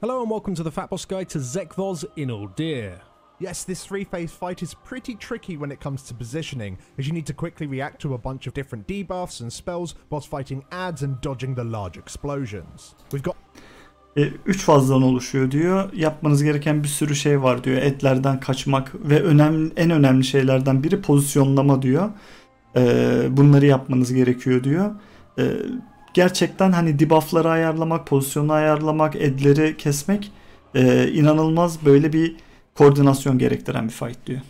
Hello and welcome to the Fatbossun guide to Zek'voz in Uldir. Yes, this three-phase fight is pretty tricky when it comes to positioning, as you need to quickly react to a bunch of different debuffs and spells whilst fighting adds and dodging the large explosions. We've got 3 fazdan oluşuyor diyor. Yapmanız gereken bir sürü şey var diyor. Edlerden kaçmak ve en önemli şeylerden biri pozisyonlama diyor. Bunları yapmanız gerekiyor diyor. Gerçekten hani debuff'ları ayarlamak, pozisyonu ayarlamak, edleri kesmek inanılmaz böyle bir koordinasyon gerektiren bir fight diyor.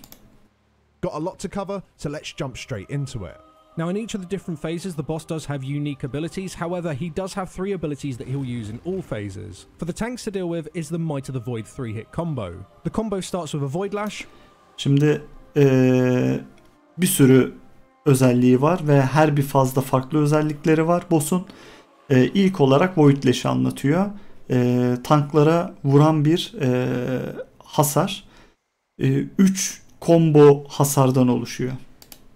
Got a lot to cover, so let's jump straight into it. Now in each of the different phases the boss does have unique abilities, however he does have 3 abilities that he'll use in all phases. For the tanks to deal with is the Might of the Void 3-hit combo. The combo starts with a Void Lash. Şimdi bir sürü özelliği var ve her bir fazda farklı özellikleri var boss'un. İlk olarak Void Lash'i anlatıyor. Tanklara vuran bir hasar. 3 combo hasardan oluşuyor.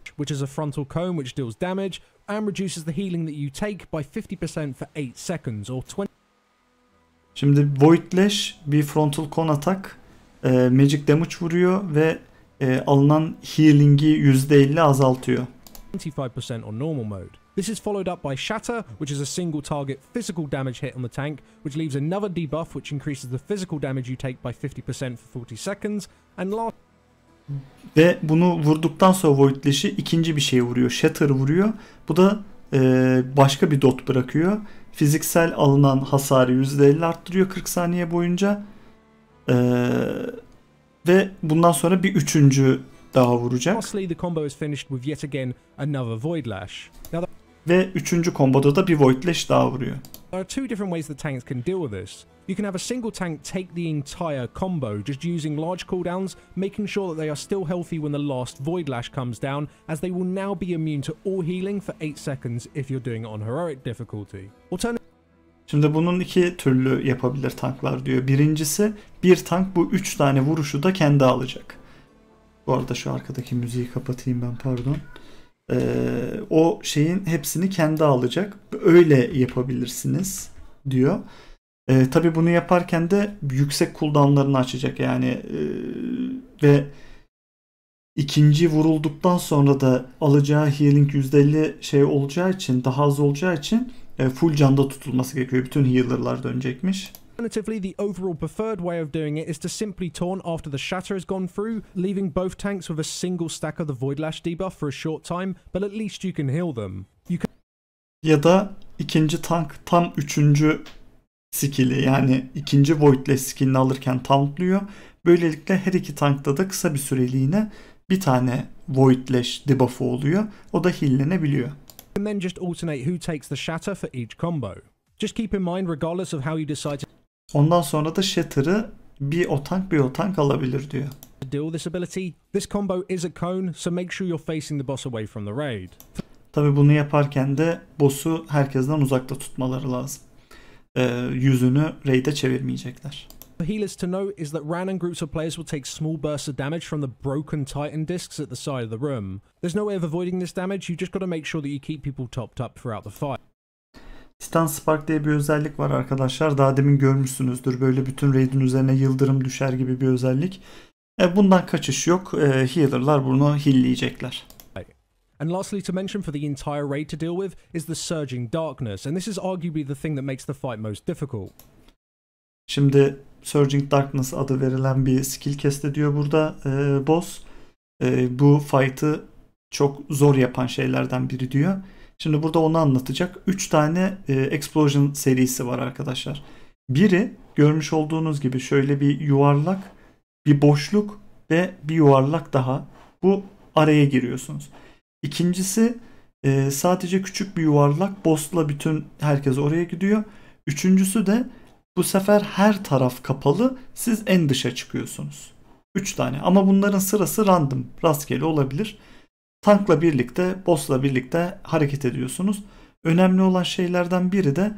Which is a frontal cone which deals damage and reduces the healing that you take by 50% for 8 seconds or 20. Şimdi Void Lash bir frontal cone atak, magic damage vuruyor ve alınan healing'i %50 azaltıyor. 25% on normal mode. This is followed up by Shatter, which is a single target physical damage hit on the tank, which leaves another debuff which increases the physical damage you take by 50% for 40 seconds. And last ve bunu vurduktan sonra Void Lash'i ikinci bir şey vuruyor. Shatter vuruyor. Bu da başka bir dot bırakıyor. Fiziksel alınan hasarı %50 arttırıyor 40 saniye boyunca. Ve bundan sonra bir üçüncü daha vuracak. Lastly, the combo is finished with yet again another Void Lash. Ve üçüncü komboda da bir Void Lash daha vuruyor. There are 2 different ways the tanks can deal with this. You can have a single tank take the entire combo, just using large cooldowns, making sure that they are still healthy when the last Void Lash comes down, as they will now be immune to all healing for 8 seconds if you're doing it on heroic difficulty. Şimdi bunun 2 türlü yapabilir tanklar diyor. Birincisi bir tank bu 3 tane vuruşu da kendi alacak. Bu arada şu arkadaki müziği kapatayım ben, pardon. O şeyin hepsini kendi alacak. Öyle yapabilirsiniz diyor. Tabi bunu yaparken de yüksek cooldownlarını açacak yani ve ikinci vurulduktan sonra da alacağı healing %50 şey olacağı için, daha az olacağı için full canda tutulması gerekiyor. Bütün healer'lar dönecekmiş. Alternatively, the overall preferred way of doing it is to simply taunt after the Shatter has gone through, leaving both tanks with a single stack of the Void Lash debuff for a short time, but at least you can heal them. Ya da ikinci tank tam 3. skill'i yani ikinci Void Lash skill'ini alırken tauntluyor. Böylelikle her iki tankta da kısa bir süreliğine bir tane Void Lash debuff'ı oluyor. O da heal'lenebiliyor. And then just alternate who takes the Shatter for each combo. Just keep in mind, regardless of how you decide to ondan sonra da Shatter'ı bir o tank alabilir diyor. deal with this ability, this combo is a cone, so make sure you're facing the boss away from the raid. Tabi bunu yaparken de boss'u herkesten uzakta tutmaları lazım. Yüzünü raid'e çevirmeyecekler. For healers to know is that random groups of players will take small bursts of damage from the broken Titan discs at the side of the room. There's no way of avoiding this damage, you just got to make sure that you keep people topped up throughout the fight. Titan Spark diye bir özellik var arkadaşlar. Daha demin görmüşsünüzdür. Böyle bütün raid'in üzerine yıldırım düşer gibi bir özellik. Bundan kaçış yok. Healer'lar bunu heal'leyecekler. And lastly to mention for the entire raid to deal with is the Surging Darkness, and this is arguably the thing that makes the fight most difficult. Şimdi Surging Darkness adı verilen bir skill cast diyor burada boss. Bu fight'ı çok zor yapan şeylerden biri diyor. Şimdi burada onu anlatacak. 3 tane Explosion serisi var arkadaşlar. Biri görmüş olduğunuz gibi şöyle bir yuvarlak, bir boşluk ve bir yuvarlak daha. Bu araya giriyorsunuz. İkincisi sadece küçük bir yuvarlak. Boss'la bütün herkes oraya gidiyor. Üçüncüsü de bu sefer her taraf kapalı. Siz en dışa çıkıyorsunuz. 3 tane ama bunların sırası random, rastgele olabilir. Tankla birlikte, boss'la birlikte hareket ediyorsunuz. Önemli olan şeylerden biri de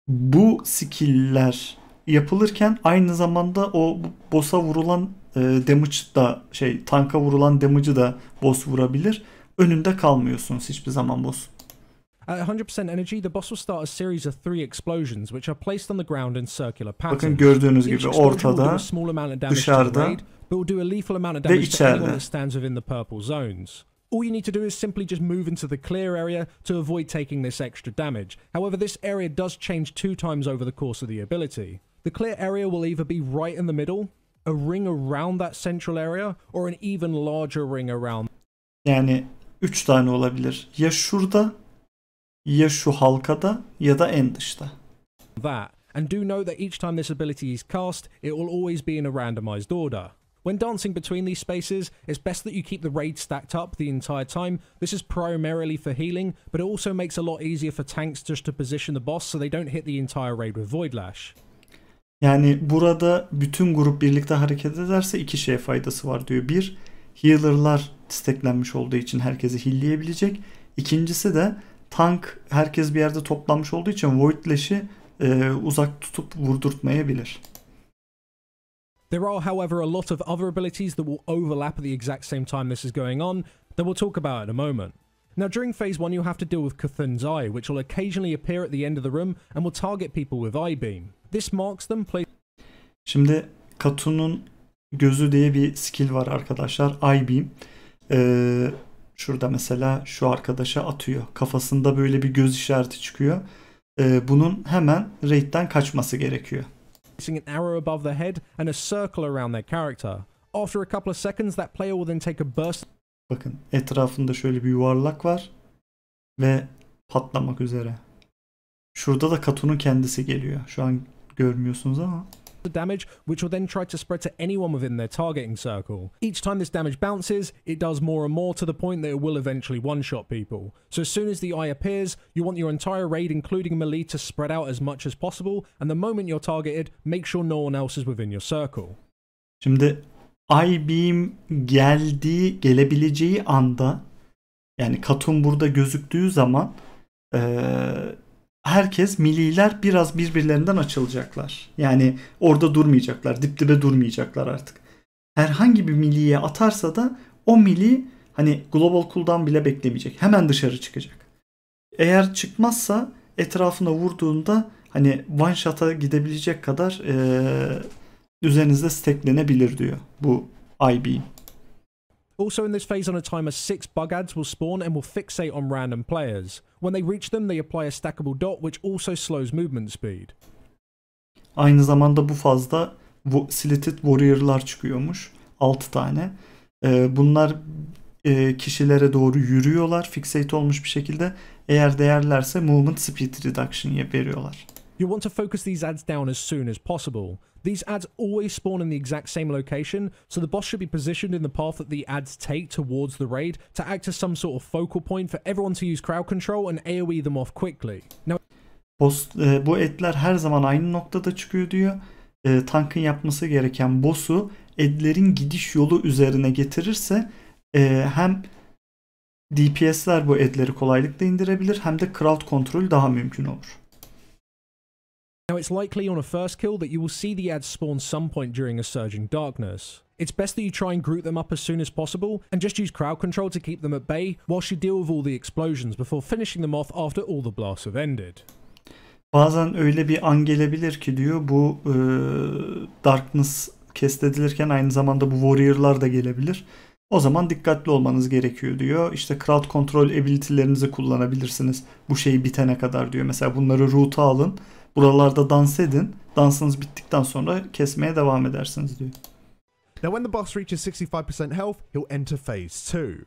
bu skill'ler yapılırken aynı zamanda o boss'a vurulan damage da tanka vurulan damage'ı da boss vurabilir. Önünde kalmıyorsunuz hiçbir zaman boss. At 100% energy, the boss will start a series of 3 explosions which are placed on the ground in circular patterns. Bakın gördüğünüz Each gibi explosion will do ortada, a small amount of damage to the dışarıda raid, but will do a lethal amount of ve damage to anyone içeride. that stands within the purple zones. All you need to do is simply just move into the clear area to avoid taking this extra damage. However, this area does change 2 times over the course of the ability. The clear area will either be right in the middle, a ring around that central area, or an even larger ring around. Yani 3 tane olabilir. Ya şurada, ya şu halkada, ya da en dışta. That. And do note that each time this ability is cast, it will always be in a randomized order. When dancing between these spaces, it's best that you keep the raid stacked up the entire time. This is primarily for healing, but it also makes a lot easier for tanks just to position the boss so they don't hit the entire raid with Void Lash. Yani burada bütün grup birlikte hareket ederse 2 şeye faydası var diyor. Bir, healer'lar steklenmiş olduğu için herkesi heal'leyebilecek. İkincisi de tank herkes bir yerde toplanmış olduğu için Void Lash'i uzak tutup vurdurtmayabilir. There are, however, a lot of other abilities that will overlap at the exact same time this is going on that we'll talk about in a moment. Now, during Phase 1, you'll have to deal with Cthulhu's Eye, which will occasionally appear at the end of the room and will target people with Eye Beam. This marks them. Şimdi Cthulhu'nun gözü diye bir skill var arkadaşlar. Eye Beam. Şurada mesela şu arkadaşa atıyor. Kafasında böyle bir göz işareti çıkıyor. Bunun hemen raid'den kaçması gerekiyor. Placing an arrow above their head and a circle around their character. After a couple of seconds, that player will then take a burst. Bakın etrafında şöyle bir yuvarlak var ve patlamak üzere. Şurada da Cthulhu'nun kendisi geliyor. Şu an görmüyorsunuz ama. Damage, which will then try to spread to anyone within their targeting circle. Each time this damage bounces, it does more and more to the point that it will eventually one-shot people. So as soon as the eye appears, you want your entire raid, including melee, to spread out as much as possible, and the moment you're targeted, make sure no one else is within your circle. Şimdi Eye Beam gelebileceği anda, yani Cthulhu burada gözüktüğü zaman herkes milliler biraz birbirlerinden açılacaklar. Yani orada durmayacaklar. Dip dibe durmayacaklar artık. Herhangi bir milliye atarsa da o milli hani global cooldown bile beklemeyecek. Hemen dışarı çıkacak. Eğer çıkmazsa etrafına vurduğunda hani one shot'a gidebilecek kadar üzerinizde stacklenebilir diyor bu Eye Beam. Also in this phase on a timer, 6 bug ads will spawn and will fixate on random players. When they reach them, they apply a stackable dot which also slows movement speed. Aynı zamanda bu fazda Slitted Warrior'lar çıkıyormuş. 6 tane. Bunlar kişilere doğru yürüyorlar fixate olmuş bir şekilde. Eğer değerlerse movement speed reduction veriyorlar. You want to focus these ads down as soon as possible. These ads always spawn in the exact same location, so the boss should be positioned in the path that the ads take towards the raid to act as some sort of focal point for everyone to use crowd control and AoE them off quickly. Now, bu edler her zaman aynı noktada çıkıyor diyor. Tankın yapması gereken boss'u edlerin gidiş yolu üzerine getirirse hem DPS'ler bu edleri kolaylıkla indirebilir hem de crowd kontrol daha mümkün olur. Now it's likely on a first kill that you will see the ads spawn some point during a surging darkness. It's best that you try and group them up as soon as possible and just use crowd control to keep them at bay whilst you deal with all the explosions before finishing them off after all the blasts have ended. Bazen öyle bir an gelebilir ki diyor bu darkness cast edilirken aynı zamanda bu warrior'lar da gelebilir. O zaman dikkatli olmanız gerekiyor diyor. İşte crowd control ability'lerinizi kullanabilirsiniz bu şey bitene kadar diyor. Mesela bunları route'a alın. Buralarda dans edin. Dansınız bittikten sonra kesmeye devam edersiniz diyor. Now when the boss reaches 65% health, he'll enter phase 2.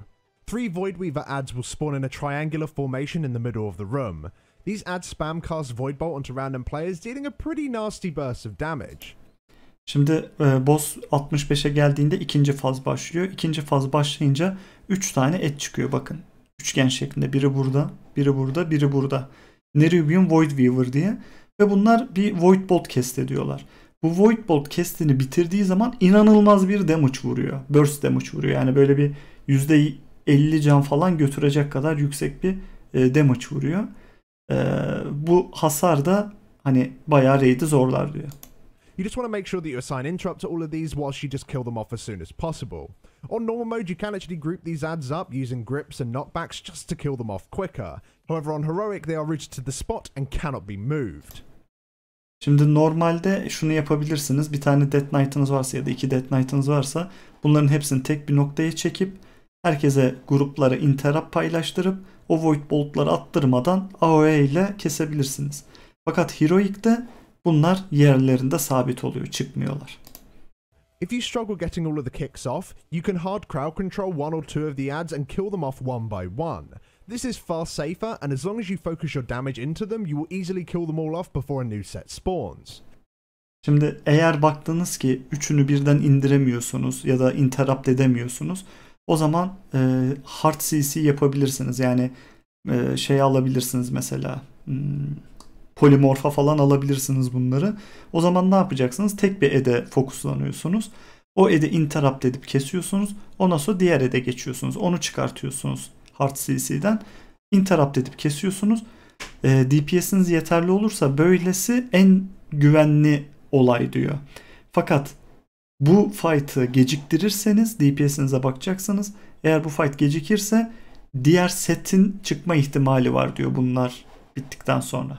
3 Voidweaver ads will spawn in a triangular formation in the middle of the room. These ads spam cast Void Bolt onto random players, dealing a pretty nasty burst of damage. Şimdi boss 65'e geldiğinde ikinci faz başlıyor. İkinci faz başlayınca 3 tane et çıkıyor bakın. Üçgen şeklinde. Biri burada, biri burada, biri burada. Nerubian Voidweaver diye. Ve bunlar bir Void Bolt cast ediyorlar. Bu Void Bolt cast'ini bitirdiği zaman inanılmaz bir damage vuruyor. Burst damage vuruyor. Yani böyle bir %50 can falan götürecek kadar yüksek bir damage vuruyor. Bu hasar da hani bayağı raid'i zorlar diyor. You just want to make sure that you assign interrupt to all of these whilst you just kill them off as soon as possible. On normal mode, you can actually group these ads up using grips and knockbacks just to kill them off quicker. However, on heroic, they are rooted to the spot and cannot be moved. Şimdi normalde şunu yapabilirsiniz. Bir tane Death Knight'ınız varsa ya da 2 Death Knight'ınız varsa bunların hepsini tek bir noktaya çekip herkese gruplara interrupt paylaştırıp o Void Bolt'ları attırmadan AoE ile kesebilirsiniz. Fakat Heroic'te bunlar yerlerinde sabit oluyor, çıkmıyorlar. If you struggle getting all of the kicks off, you can hard crowd control one or two of the ads and kill them off one by one. This is far safer, and as long as you focus your damage into them, you will easily kill them all off before a new set spawns. Şimdi eğer baktınız ki üçünü birden indiremiyorsunuz ya da interrupt edemiyorsunuz, o zaman hard CC yapabilirsiniz. Yani şey alabilirsiniz mesela, polimorfa falan alabilirsiniz bunları. O zaman ne yapacaksınız? Tek bir ede fokuslanıyorsunuz. O ede interrupt edip kesiyorsunuz. Ondan sonra diğer ede geçiyorsunuz. Onu çıkartıyorsunuz hard CC'den. Interrupt edip kesiyorsunuz. DPS'iniz yeterli olursa böylesi en güvenli olay diyor. Fakat bu fight'ı geciktirirseniz DPS'inize bakacaksınız. Eğer bu fight gecikirse diğer setin çıkma ihtimali var diyor bunlar bittikten sonra.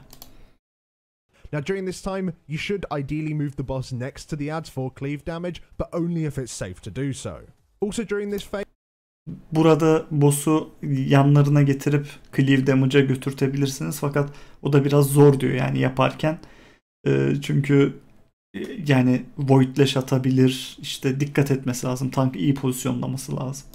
Now during this time, you should ideally move the boss next to the ads for cleave damage, but only if it's safe to do so. Also during this phase, burada boss'u yanlarına getirip cleave damage'a götürtebilirsiniz fakat o da biraz zor diyor yani yaparken. Çünkü yani voidlash atabilir, işte dikkat etmesi lazım, tank iyi pozisyonlaması lazım.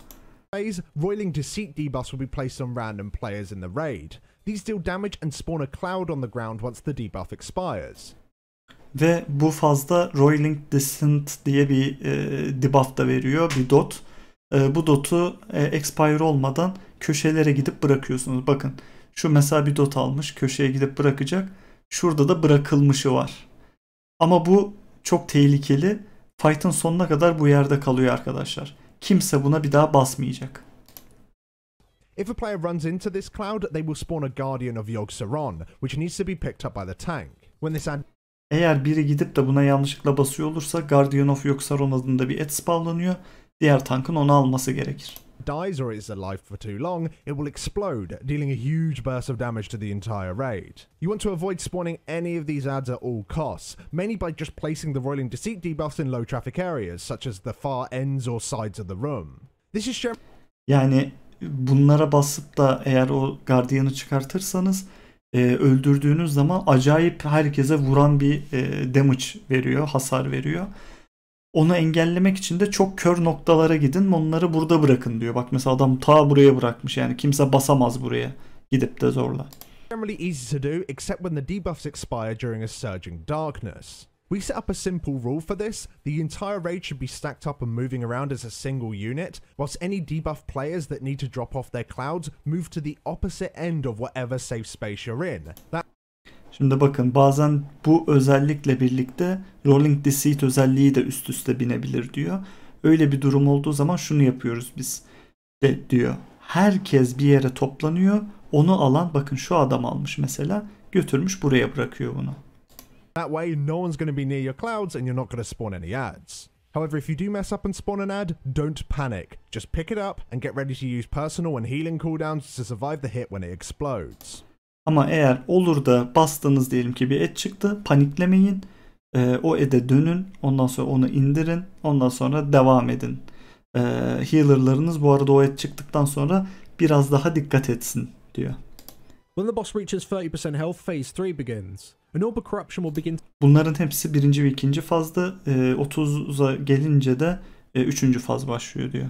Roiling Deceit debuffs will be placed on random players in the raid. These deal damage and spawn a cloud on the ground once the debuff expires. Ve bu fazla Roiling Deceit diye bir debuff da veriyor, bir dot. Bu dotu expire olmadan köşelere gidip bırakıyorsunuz. Bakın şu mesela bir dot almış, köşeye gidip bırakacak. Şurada da bırakılmışı var. Ama bu çok tehlikeli. Fight'ın sonuna kadar bu yerde kalıyor arkadaşlar. Kimse buna bir daha basmayacak. If a player runs into this cloud, they will spawn a Guardian of Yogg-Saron, which needs to be picked up by the tank. When this ad Eğer biri gidip de buna yanlışlıkla basıyor olursa Guardian of Yogg-Saron adında bir et spawnlanıyor. Diğer tankın onu alması gerekir. Dies or is alive for too long, it will explode, dealing a huge burst of damage to the entire raid. You want to avoid spawning any of these ads at all costs, mainly by just placing the Roiling Deceit debuffs in low traffic areas, such as the far ends or sides of the room. This is yani bunlara basıp da eğer o Guardian'ı çıkartırsanız öldürdüğünüz zaman acayip herkese vuran bir damage veriyor, hasar veriyor. Onu engellemek için de çok kör noktalara gidin, onları burada bırakın diyor. Bak mesela adam ta buraya bırakmış, yani kimse basamaz buraya gidip de zorla. Generally easy to do except when the debuffs expire during a surging darkness. We set up a simple rule for this. The entire raid should be stacked up and moving around as a single unit, whilst any debuff players that need to drop off their clouds move to the opposite end of whatever safe space you're in. Şimdi bakın bazen bu özellikle birlikte Rolling Deceit özelliği de üst üste binebilir diyor. Öyle bir durum olduğu zaman şunu yapıyoruz biz de diyor. Herkes bir yere toplanıyor. Onu alan, bakın şu adam almış mesela, götürmüş buraya bırakıyor bunu. That way no one's going to be near your clouds and you're not going to spawn any ads. However, if you do mess up and spawn an ad, don't panic. Just pick it up and get ready to use personal and healing cooldowns to survive the hit when it explodes. Ama eğer olur da bastınız, diyelim ki bir et çıktı, paniklemeyin. O ede dönün, ondan sonra onu indirin, ondan sonra devam edin. Healer'larınız bu arada o et çıktıktan sonra biraz daha dikkat etsin diyor. When the boss reaches 30% health, phase 3 begins. An orb of corruption will begin. Bunların hepsi birinci ve ikinci fazda. 30'a gelince de 3. faz başlıyor diyor.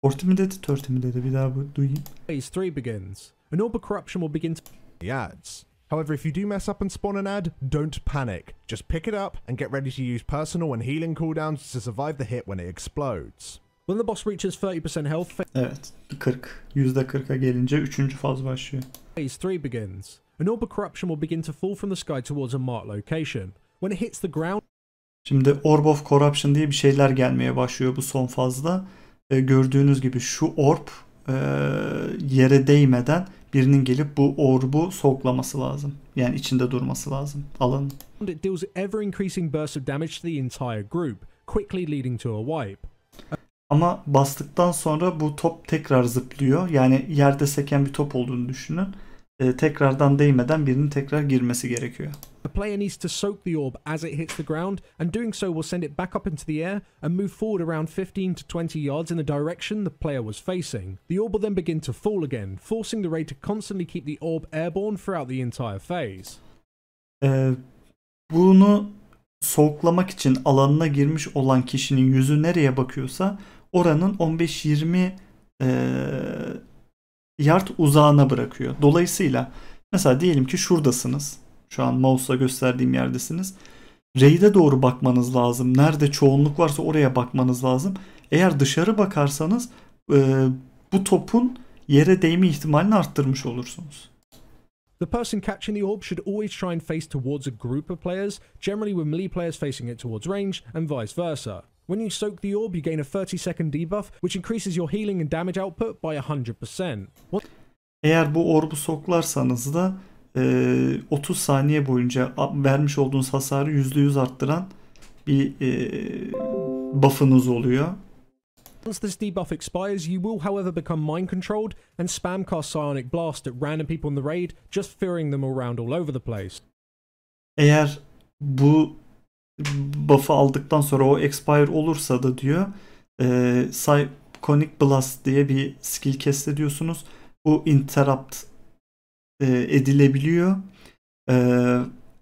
40 mi dedi, 30 mi dedi, bir daha duyayım. Phase 3 begins. An orb of corruption will begin The ads. However, if you do mess up and spawn an ad, don't panic. Just pick it up and get ready to use personal and healing cooldowns to survive the hit when it explodes. When the boss reaches 30% health, Evet, 40. %40'a gelince 3. faz başlıyor. phase 3 begins. An orb of corruption will begin to fall from the sky towards a marked location. When it hits the ground, Şimdi Orb of Corruption diye bir şeyler gelmeye başlıyor bu son fazda. Gördüğünüz gibi şu orb yere değmeden birinin gelip bu orbu soklaması lazım. Yani içinde durması lazım alanın. It deals ever increasing bursts of damage to the entire group, quickly leading to a wipe. Ama bastıktan sonra bu top tekrar zıplıyor. Yani yerde seken bir top olduğunu düşünün. Tekrardan değmeden birinin tekrar girmesi gerekiyor. The player needs to soak the orb as it hits the ground, and doing so will send it back up into the air and move forward around 15 to 20 yards in the direction the player was facing. The orb will then begin to fall again, forcing the raid to constantly keep the orb airborne throughout the entire phase. Bunu soğuklamak için alanına girmiş olan kişinin yüzü nereye bakıyorsa oranın 15-20 yard uzağına bırakıyor. Dolayısıyla mesela diyelim ki şuradasınız. Şu an mouse'la gösterdiğim yerdesiniz. Raid'e doğru bakmanız lazım. Nerede çoğunluk varsa oraya bakmanız lazım. Eğer dışarı bakarsanız bu topun yere değme ihtimalini arttırmış olursunuz. The person catching the orb should always try and face towards a group of players, generally with melee players facing it towards range and vice versa. When you soak the orb, you gain a 30-second debuff, which increases your healing and damage output by 100%. Eğer bu orbu soklarsanız da 30 saniye boyunca vermiş olduğunuz hasarı %100 arttıran bir buff'ınız oluyor. Once this debuff expires, you will however become mind controlled and spam cast Psionic Blast at random people in the raid, just fearing them around all over the place. Eğer bu buff'ı aldıktan sonra o expire olursa da diyor Psionic Blast diye bir skill cast ediyorsunuz. Bu interrupt edilebiliyor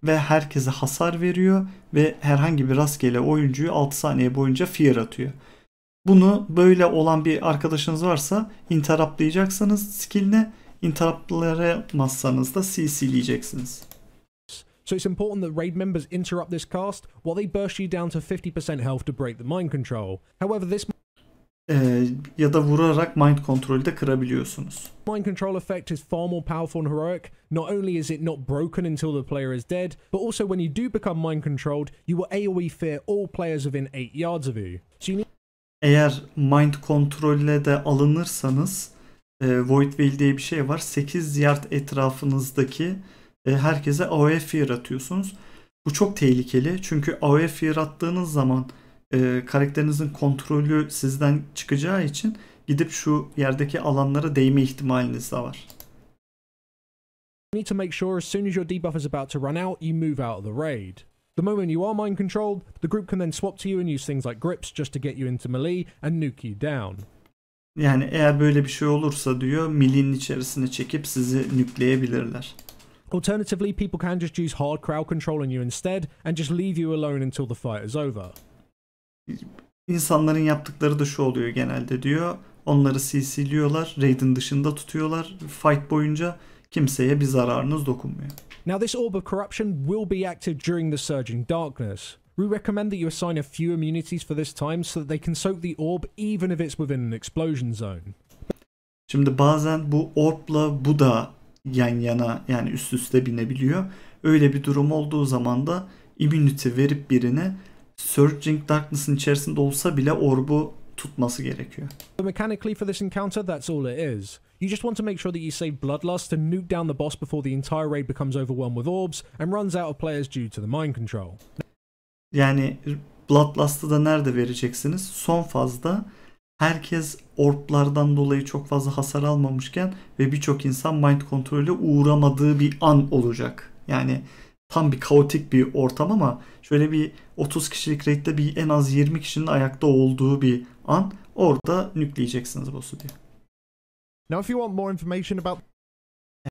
ve herkese hasar veriyor ve herhangi bir rastgele oyuncuyu 6 saniye boyunca fear atıyor. Bunu böyle olan bir arkadaşınız varsa interruptlayacaksınız skill'le, interruptlayamazsanız da CC'leyeceksiniz. So it's important that raid members interrupt this cast while they burst you down to 50% health to break the mind control. However, this ya da vurarak mind kontrolü de kırabiliyorsunuz. mind control effect is far more powerful and heroic. Not only is it not broken until the player is dead, but also when you do become mind controlled, you will AoE fear all players within 8 yards of you. So you need Eğer mind kontrolle de alınırsanız Void Veil diye bir şey var. 8 yard etrafınızdaki herkese AoE fear atıyorsunuz. Bu çok tehlikeli. Çünkü AoE fear attığınız zaman karakterinizin kontrolü sizden çıkacağı için gidip şu yerdeki alanlara değme ihtimaliniz de var. You need to make sure as soon as your debuff is about to run out, you move out of the raid. The moment you are mind controlled, the group can then swap to you and use things like grips just to get you into melee and nuke you down. Yani eğer böyle bir şey olursa diyor melee'nin içerisine çekip sizi nükleyebilirler. Alternatively, people can just use hard crowd control on you instead and just leave you alone until the fight is over. İnsanların yaptıkları da şu oluyor genelde diyor. Onları CC'liyorlar, raid'in dışında tutuyorlar. Fight boyunca kimseye bir zararınız dokunmuyor. Now, this Orb of Corruption will be active during the Surging Darkness. We recommend that you assign a few immunities for this time so that they can soak the orb even if it's within an explosion zone. Şimdi bazen bu orb'la bu da yan yana yani üst üste binebiliyor. Öyle bir durum olduğu zaman da immunity verip birine Surging Darkness'ın içerisinde olsa bile orbu tutması gerekiyor. But mechanically for this encounter, that's all it is. You just want to make sure that you save Bloodlust and nuke down the boss before the entire raid becomes overwhelmed with orbs and runs out of players due to the mind control. Yani Bloodlust'ı da nerede vereceksiniz? Son fazda herkes orblardan dolayı çok fazla hasar almamışken ve birçok insan mind kontrolüyle uğramadığı bir an olacak. Yani tam bir kaotik bir ortam ama şöyle bir 30 kişilik raid'de bir en az 20 kişinin ayakta olduğu bir an, orada nükleyeceksiniz boss'u diye. Now, if you want more information about